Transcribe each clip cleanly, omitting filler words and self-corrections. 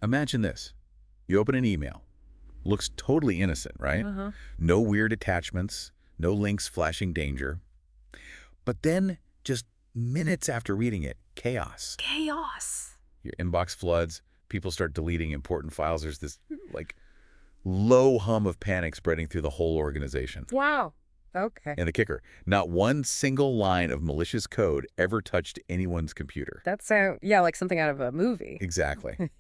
Imagine this. You open an email. Looks totally innocent, right? Uh-huh. No weird attachments, no links flashing danger. But then, just minutes after reading it, chaos. Chaos. Your inbox floods, people start deleting important files. There's this, like, low hum of panic spreading through the whole organization. Wow. Okay. And the kicker, not one single line of malicious code ever touched anyone's computer. That sounds, yeah, like something out of a movie. Exactly.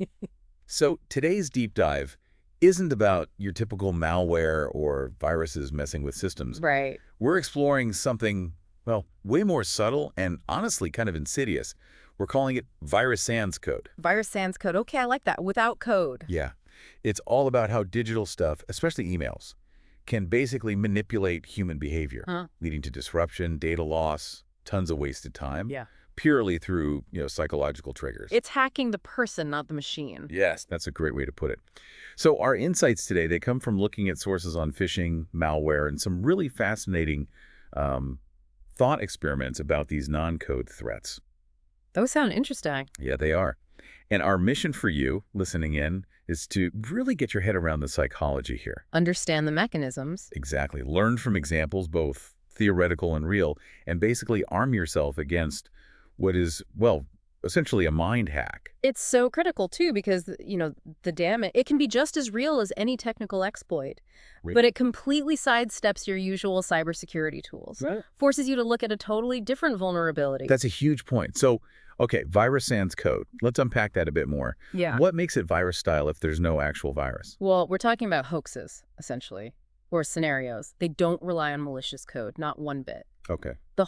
So today's deep dive isn't about your typical malware or viruses messing with systems. Right. We're exploring something, well, way more subtle and honestly kind of insidious. We're calling it virus sans code. Virus sans code. Okay, I like that. Without code. Yeah. It's all about how digital stuff, especially emails, can basically manipulate human behavior, leading to disruption, data loss, tons of wasted time. Yeah. Purely through, psychological triggers. It's hacking the person, not the machine. Yes, that's a great way to put it. So our insights today, they come from looking at sources on phishing, malware, and some really fascinating thought experiments about these non-code threats. Those sound interesting. Yeah, they are. And our mission for you, listening in, is to really get your head around the psychology here. Understand the mechanisms. Exactly. Learn from examples, both theoretical and real, and basically arm yourself against what is, well, essentially a mind hack. It's so critical, too, because, the damage, it can be just as real as any technical exploit, but it completely sidesteps your usual cybersecurity tools, forces you to look at a totally different vulnerability. That's a huge point. So, okay, virus sans code. Let's unpack that a bit more. Yeah. What makes it virus style if there's no actual virus? Well, we're talking about hoaxes, essentially, or scenarios. They don't rely on malicious code, not one bit. Okay. The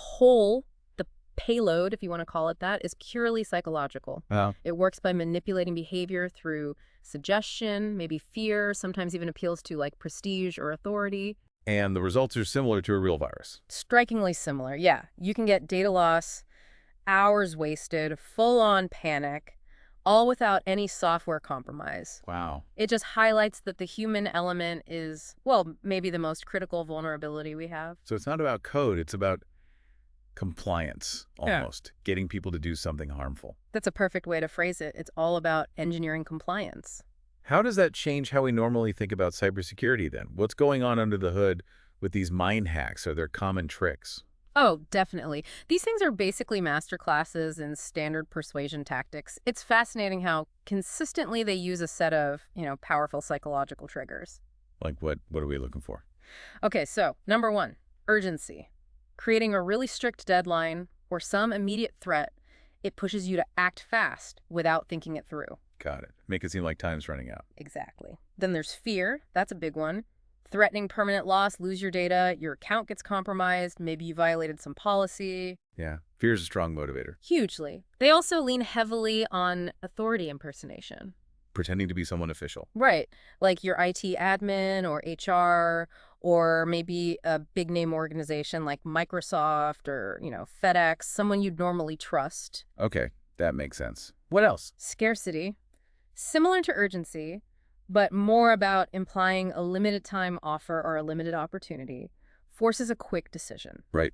payload, if you want to call it that, is purely psychological. It works by manipulating behavior through suggestion, maybe fear, sometimes even appeals to like prestige or authority. And the results are similar to a real virus. Strikingly similar, yeah. You can get data loss, hours wasted, full-on panic, all without any software compromise. Wow. It just highlights that the human element is, well, maybe the most critical vulnerability we have. So it's not about code, it's about compliance, almost. Getting people to do something harmful. That's a perfect way to phrase it. It's all about engineering compliance. How does that change how we normally think about cybersecurity then? What's going on under the hood with these mind hacks? Are there common tricks? Oh, definitely. These things are basically master classes in standard persuasion tactics. It's fascinating how consistently they use a set of, powerful psychological triggers. Like what are we looking for? Okay, so number 1, urgency. Creating a really strict deadline or some immediate threat, it pushes you to act fast without thinking it through. Got it. Make it seem like time's running out. Exactly. Then there's fear. That's a big one. Threatening permanent loss, lose your data, your account gets compromised, maybe you violated some policy. Yeah. Fear is a strong motivator. Hugely. They also lean heavily on authority impersonation. Pretending to be someone official. Right. Like your IT admin or HR or maybe a big name organization like Microsoft or, FedEx, someone you'd normally trust. Okay, that makes sense. What else? Scarcity. Similar to urgency, but more about implying a limited time offer or a limited opportunity. Forces a quick decision. Right.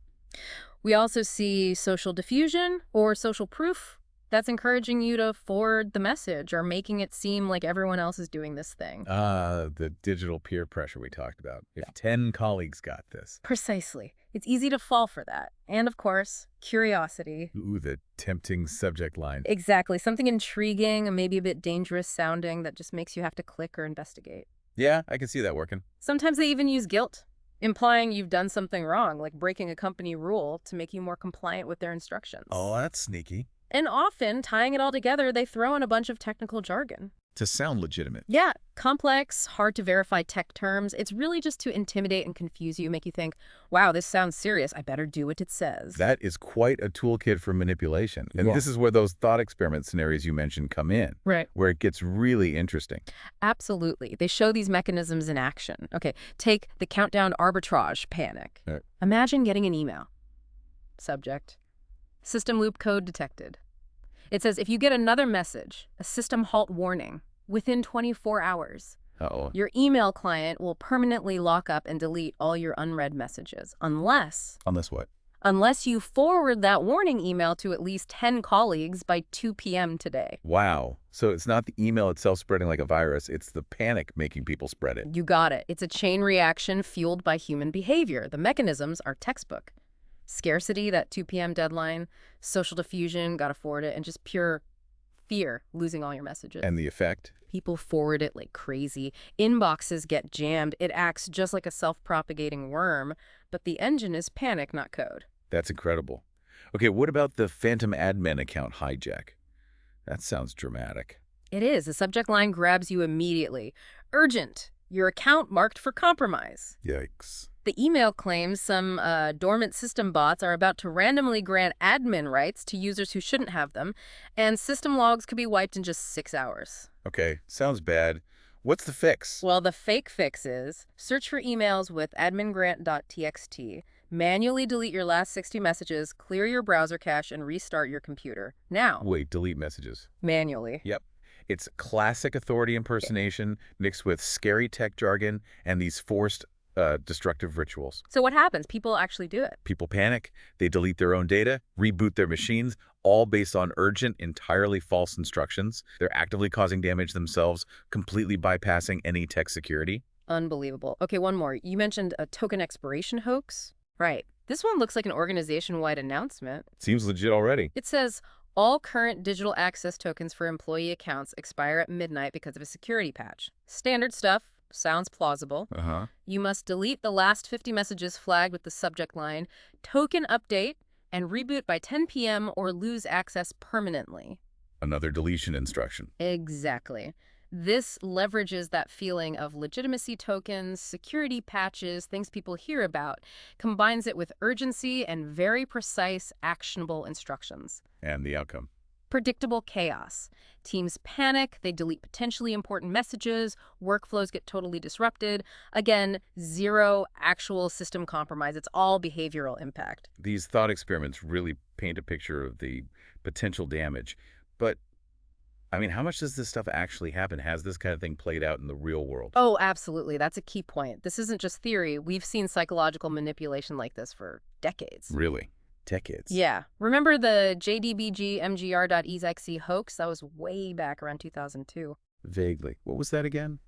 We also see social diffusion or social proof. That's encouraging you to forward the message or making it seem like everyone else is doing this thing. The digital peer pressure we talked about. If 10 colleagues got this. Precisely. It's easy to fall for that. And of course, curiosity. Ooh, the tempting subject line. Exactly. Something intriguing and maybe a bit dangerous sounding that just makes you have to click or investigate. Yeah, I can see that working. Sometimes they even use guilt, implying you've done something wrong, like breaking a company rule to make you more compliant with their instructions. Oh, that's sneaky. And often, tying it all together, they throw in a bunch of technical jargon. To sound legitimate. Yeah, complex, hard to verify tech terms. It's really just to intimidate and confuse you, make you think, wow, this sounds serious. I better do what it says. That is quite a toolkit for manipulation. And this is where those thought experiment scenarios you mentioned come in. Right. Where it gets really interesting. Absolutely. They show these mechanisms in action. Okay, take the countdown arbitrage panic. Right. Imagine getting an email. Subject: system loop code detected. It says if you get another message, a system halt warning, within 24 hours, Uh-oh. your email client will permanently lock up and delete all your unread messages, unless Unless what? unless you forward that warning email to at least 10 colleagues by 2 p.m. today. Wow. So it's not the email itself spreading like a virus, it's the panic making people spread it. You got it. It's a chain reaction fueled by human behavior. The mechanisms are textbook. Scarcity, that 2 p.m. deadline, social diffusion, gotta forward it, and just pure fear, losing all your messages. And the effect? People forward it like crazy. Inboxes get jammed. It acts just like a self-propagating worm, but the engine is panic, not code. That's incredible. Okay, what about the phantom admin account hijack? That sounds dramatic. It is. The subject line grabs you immediately. Urgent. Your account marked for compromise. Yikes. The email claims some dormant system bots are about to randomly grant admin rights to users who shouldn't have them, and system logs could be wiped in just 6 hours. Okay, sounds bad. What's the fix? Well, the fake fix is search for emails with admingrant.txt, manually delete your last 60 messages, clear your browser cache, and restart your computer. Now. Wait, delete messages. Manually. Yep. It's classic authority impersonation mixed with scary tech jargon and these forced destructive rituals. So what happens? People actually do it. People panic, they delete their own data, reboot their machines, all based on urgent, entirely false instructions. They're actively causing damage themselves, completely bypassing any tech security. Unbelievable. Okay, one more. You mentioned a token expiration hoax? Right. This one looks like an organization-wide announcement. Seems legit already. It says, all current digital access tokens for employee accounts expire at midnight because of a security patch. Standard stuff. Sounds plausible. You must delete the last 50 messages flagged with the subject line, token update, and reboot by 10 p.m. or lose access permanently. Another deletion instruction. Exactly. This leverages that feeling of legitimacy tokens, security patches, things people hear about, combines it with urgency and very precise, actionable instructions. And the outcome? Predictable chaos. Teams panic, they delete potentially important messages, workflows get totally disrupted. Again, zero actual system compromise. It's all behavioral impact. These thought experiments really paint a picture of the potential damage. But, I mean, how much does this stuff actually happen? Has this kind of thing played out in the real world? Oh, absolutely. That's a key point. This isn't just theory. We've seen psychological manipulation like this for decades. Really? Decades. Yeah. Remember the jdbgmgr.exe hoax? That was way back around 2002. Vaguely. What was that again?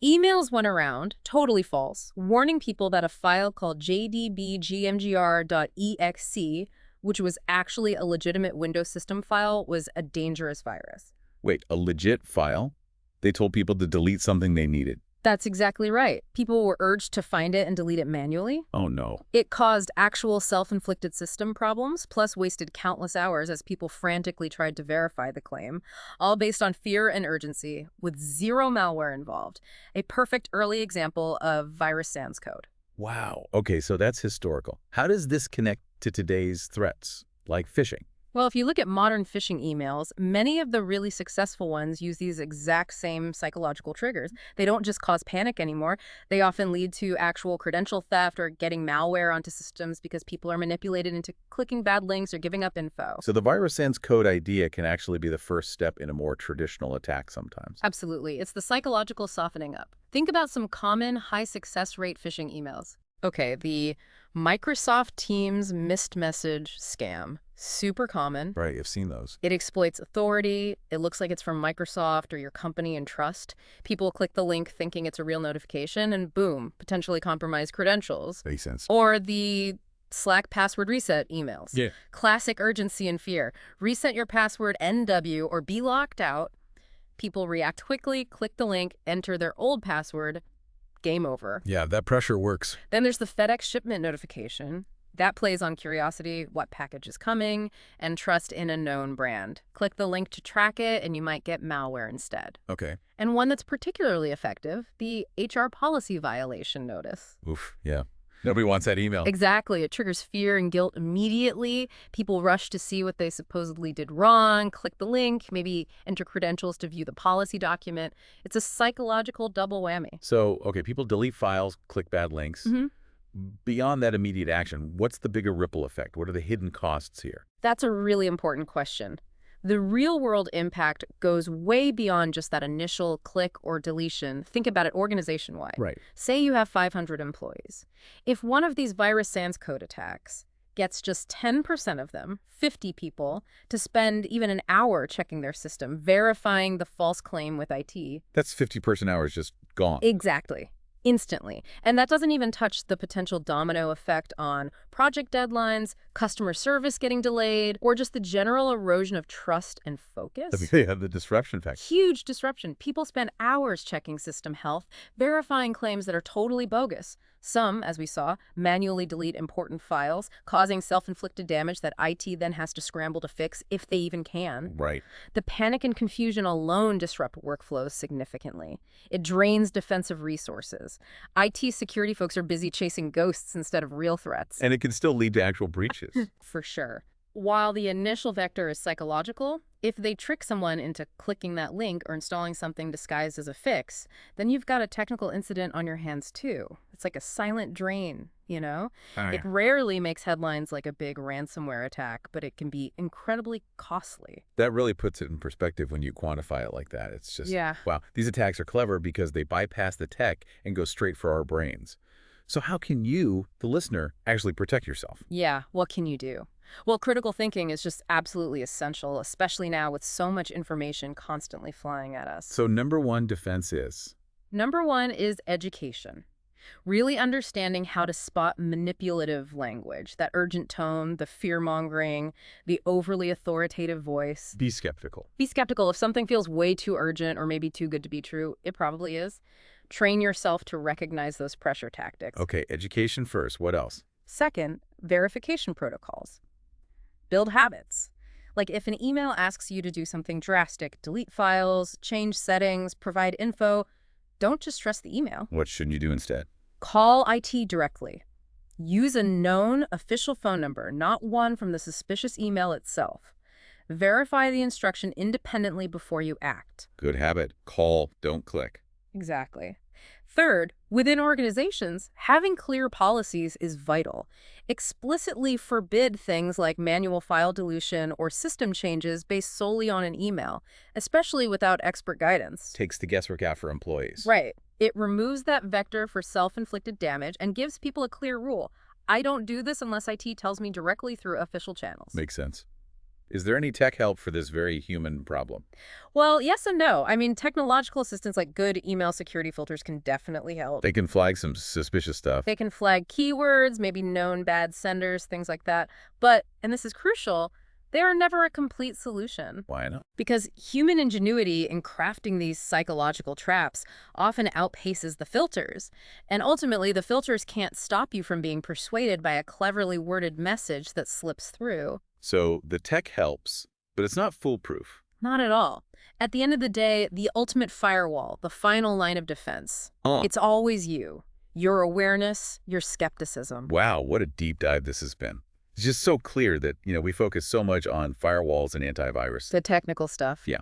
Emails went around, totally false, warning people that a file called jdbgmgr.exe, which was actually a legitimate Windows system file, was a dangerous virus. Wait, a legit file? They told people to delete something they needed. That's exactly right. People were urged to find it and delete it manually. Oh, no. It caused actual self-inflicted system problems, plus wasted countless hours as people frantically tried to verify the claim, all based on fear and urgency, with zero malware involved. A perfect early example of virus sans code. Wow. Okay, so that's historical. How does this connect to today's threats, like phishing? Well, if you look at modern phishing emails, many of the really successful ones use these exact same psychological triggers. They don't just cause panic anymore. They often lead to actual credential theft or getting malware onto systems because people are manipulated into clicking bad links or giving up info. So the virus sans code idea can actually be the first step in a more traditional attack sometimes. Absolutely. It's the psychological softening up. Think about some common high success rate phishing emails. Okay, the Microsoft Teams missed message scam. Super common. Right, I've seen those. It exploits authority. It looks like it's from Microsoft or your company and trust. People click the link thinking it's a real notification and boom, potentially compromised credentials. Makes sense. Or the Slack password reset emails. Yeah. Classic urgency and fear. Reset your password NW or be locked out. People react quickly, click the link, enter their old password. Game over. Yeah, that pressure works. Then there's the FedEx shipment notification. That plays on curiosity, what package is coming, and trust in a known brand. Click the link to track it, and you might get malware instead. Okay. And one that's particularly effective, the HR policy violation notice. Oof, yeah. Nobody wants that email. Exactly. It triggers fear and guilt immediately. People rush to see what they supposedly did wrong, click the link, maybe enter credentials to view the policy document. It's a psychological double whammy. So, okay, people delete files, click bad links. Beyond that immediate action, what's the bigger ripple effect? What are the hidden costs here? That's a really important question. The real-world impact goes way beyond just that initial click or deletion. Think about it organization-wide. Right. Say you have 500 employees. If one of these virus sans code attacks gets just 10% of them, 50 people, to spend even an hour checking their system, verifying the false claim with IT. That's 50 person-hours just gone. Exactly. Instantly. And that doesn't even touch the potential domino effect on project deadlines, customer service getting delayed, or just the general erosion of trust and focus. Yeah, the disruption factor. Huge disruption. People spend hours checking system health, verifying claims that are totally bogus. Some, as we saw, manually delete important files, causing self-inflicted damage that IT then has to scramble to fix if they even can. Right. The panic and confusion alone disrupt workflows significantly. It drains defensive resources. IT security folks are busy chasing ghosts instead of real threats. And it can still lead to actual breaches. For sure. While the initial vector is psychological, if they trick someone into clicking that link or installing something disguised as a fix, then you've got a technical incident on your hands too. It's like a silent drain, you know? Oh, yeah. It rarely makes headlines like a big ransomware attack, but it can be incredibly costly. That really puts it in perspective when you quantify it like that. It's just, Yeah. wow, these attacks are clever because they bypass the tech and go straight for our brains. So how can you, the listener, actually protect yourself? Yeah, what can you do? Well, critical thinking is just absolutely essential, especially now with so much information constantly flying at us. So number one defense is? Number one is education. Really understanding how to spot manipulative language, that urgent tone, the fear-mongering, the overly authoritative voice. Be skeptical. Be skeptical. If something feels way too urgent or maybe too good to be true, it probably is. Train yourself to recognize those pressure tactics. Okay, education first. What else? Second, verification protocols. Build habits. Like if an email asks you to do something drastic, delete files, change settings, provide info, don't just trust the email. What shouldn't you do instead? Call IT directly. Use a known official phone number, not one from the suspicious email itself. Verify the instruction independently before you act. Good habit. Call, don't click. Exactly. Third, within organizations, having clear policies is vital. Explicitly forbid things like manual file dilution or system changes based solely on an email, especially without expert guidance. Takes the guesswork out for employees. Right. It removes that vector for self-inflicted damage and gives people a clear rule. I don't do this unless IT tells me directly through official channels. Makes sense. Is there any tech help for this very human problem? Well, yes and no. I mean, technological assistants like good email security filters can definitely help. They can flag some suspicious stuff. They can flag keywords, maybe known bad senders, things like that. But, and this is crucial, they are never a complete solution. Why not? Because human ingenuity in crafting these psychological traps often outpaces the filters. And ultimately, the filters can't stop you from being persuaded by a cleverly worded message that slips through. So the tech helps, but it's not foolproof. Not at all. At the end of the day, the ultimate firewall, the final line of defense, it's always you. Your awareness, your skepticism. Wow, what a deep dive this has been. It's just so clear that, we focus so much on firewalls and antivirus. The technical stuff. Yeah.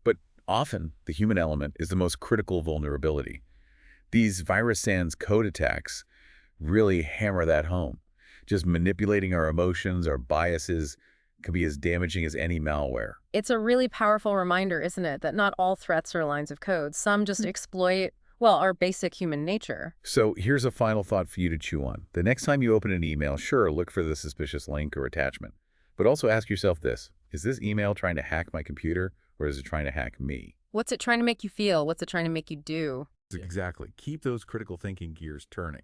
But often, the human element is the most critical vulnerability. These virus sans code attacks really hammer that home. Just manipulating our emotions, our biases, can be as damaging as any malware. It's a really powerful reminder, isn't it, that not all threats are lines of code. Some just exploit, well, our basic human nature. So here's a final thought for you to chew on. The next time you open an email, sure, look for the suspicious link or attachment. But also ask yourself this: is this email trying to hack my computer, or is it trying to hack me? What's it trying to make you feel? What's it trying to make you do? Exactly. Keep those critical thinking gears turning.